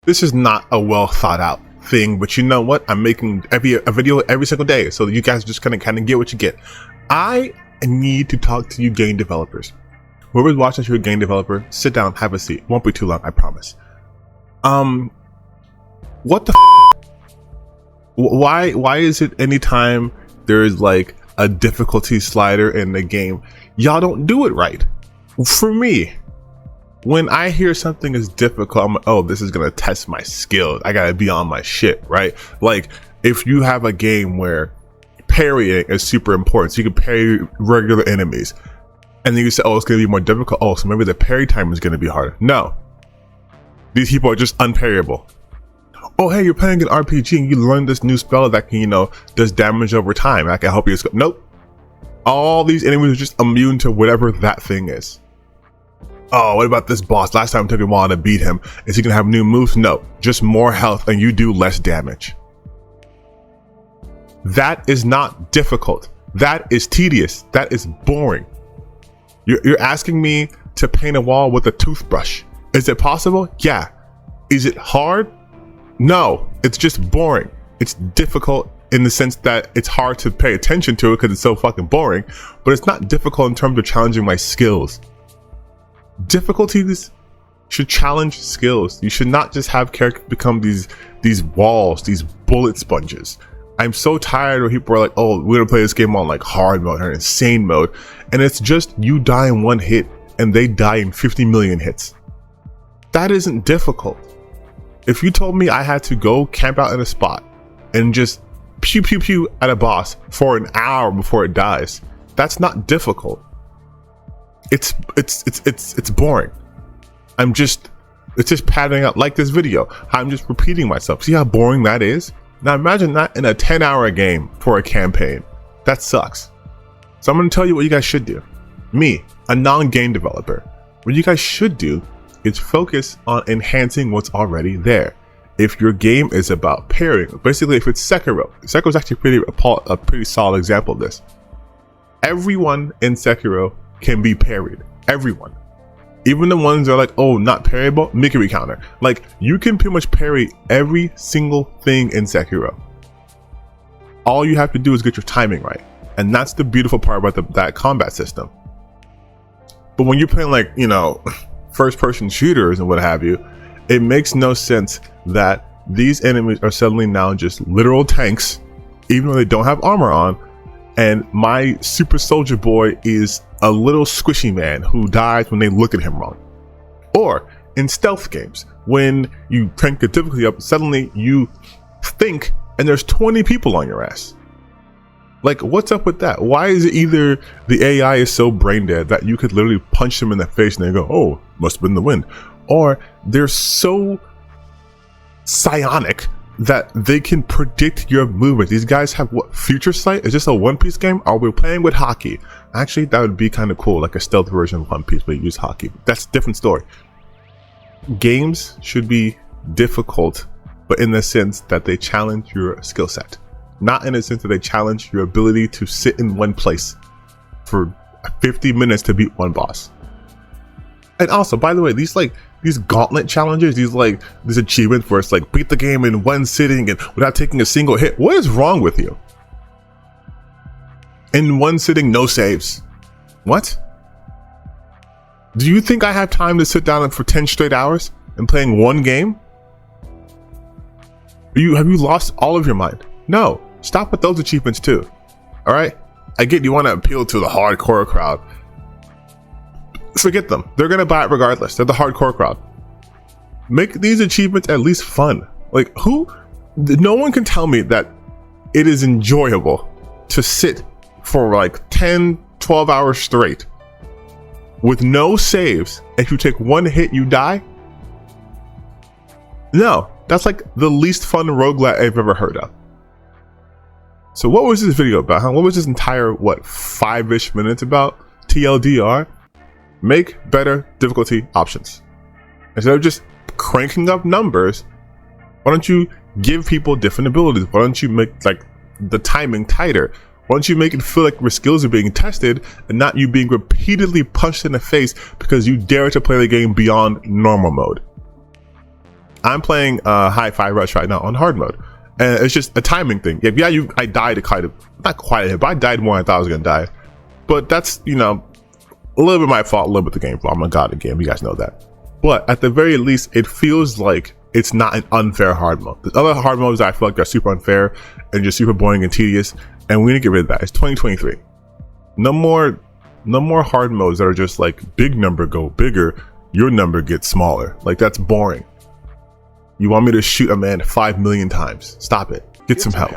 This is not a well thought out thing, but you know what? I'm making a video every single day, so you guys just kind of get what you get. I need to talk to you game developers. Whoever's watching, if you're a game developer, sit down, have a seat. Won't be too long, I promise. What the why is it anytime there's like a difficulty slider in the game, y'all don't do it right? For me, when I hear something is difficult, I'm like, oh, this is gonna test my skills. I gotta be on my shit, right? Like if you have a game where parrying is super important, so you can parry regular enemies, and then you say, oh, it's gonna be more difficult. Oh, so maybe the parry time is gonna be harder. No, these people are just unparryable. Oh, hey, you're playing an RPG and you learn this new spell that can, does damage over time. I can help you. Nope. All these enemies are just immune to whatever that thing is. Oh, what about this boss? Last time it took him a while to beat him. Is he gonna have new moves? No, just more health and you do less damage. That is not difficult. That is tedious. That is boring. You're asking me to paint a wall with a toothbrush. Is it possible? Yeah. Is it hard? No, it's just boring. It's difficult in the sense that it's hard to pay attention to it because it's so fucking boring, but it's not difficult in terms of challenging my skills. Difficulties should challenge skills. You should not just have characters become these walls, these bullet sponges. I'm so tired when people are like, oh, we're gonna play this game on like hard mode or insane mode, and it's just you die in one hit and they die in 50 million hits. That isn't difficult. If you told me I had to go camp out in a spot and just pew pew pew at a boss for an hour before it dies, that's not difficult. It's boring. It's just padding out like this video. I'm just repeating myself. See how boring that is? Now imagine that in a 10-hour game for a campaign. That sucks. So I'm gonna tell you what you guys should do. Me, a non-game developer, what you guys should do is focus on enhancing what's already there. If your game is about parrying, basically if it's Sekiro is actually a pretty solid example of this. Everyone in Sekiro can be parried. Everyone. Even the ones that are like, oh, not parryable, Mikiri counter. Like, you can pretty much parry every single thing in Sekiro. All you have to do is get your timing right. And that's the beautiful part about that combat system. But when you're playing like, first-person shooters and what have you, it makes no sense that these enemies are suddenly now just literal tanks, even though they don't have armor on, and my super soldier boy is a little squishy man who dies when they look at him wrong. Or in stealth games, when you crank the difficulty up, suddenly you think and there's 20 people on your ass. Like, what's up with that? Why is it either the AI is so brain dead that you could literally punch them in the face and they go, oh, must have been the wind, or they're so psionic that they can predict your movement? These guys have what, future sight? Is this a One Piece game? Are we playing with hockey? Actually, that would be kind of cool, like a stealth version of One Piece where you use hockey. That's a different story. Games should be difficult, but in the sense that they challenge your skill set. Not in the sense that they challenge your ability to sit in one place for 50 minutes to beat one boss. And also, by the way, these gauntlet challenges, these achievements where it's like beat the game in one sitting and without taking a single hit. What is wrong with you? In one sitting, no saves. What? Do you think I have time to sit down for 10 straight hours and playing one game? Have you lost all of your mind? No. Stop with those achievements too. All right? I get you want to appeal to the hardcore crowd. Forget them. They're going to buy it regardless. They're the hardcore crowd. Make these achievements at least fun. Like, no one can tell me that it is enjoyable to sit for like 10, 12 hours straight with no saves. If you take one hit, you die. No, that's like the least fun roguelite I've ever heard of. So what was this video about, huh? What was this entire, 5-ish minutes about? TLDR? Make better difficulty options. Instead of just cranking up numbers, why don't you give people different abilities? Why don't you make the timing tighter? Why don't you make it feel like your skills are being tested and not you being repeatedly punched in the face because you dare to play the game beyond normal mode? I'm playing Hi-Fi Rush right now on hard mode, and it's just a timing thing. Yeah, I died not quite a hit, but I died more than I thought I was gonna die. But that's, you know, a little bit my fault, a little bit the game flaw. I'm a god of the game, you guys know that. But at the very least, it feels like it's not an unfair hard mode. The other hard modes I feel like are super unfair and just super boring and tedious, and we need to get rid of that. It's 2023. No more hard modes that are just like big number go bigger, your number gets smaller. Like, that's boring. You want me to shoot a man 5 million times? Stop it. Get some help.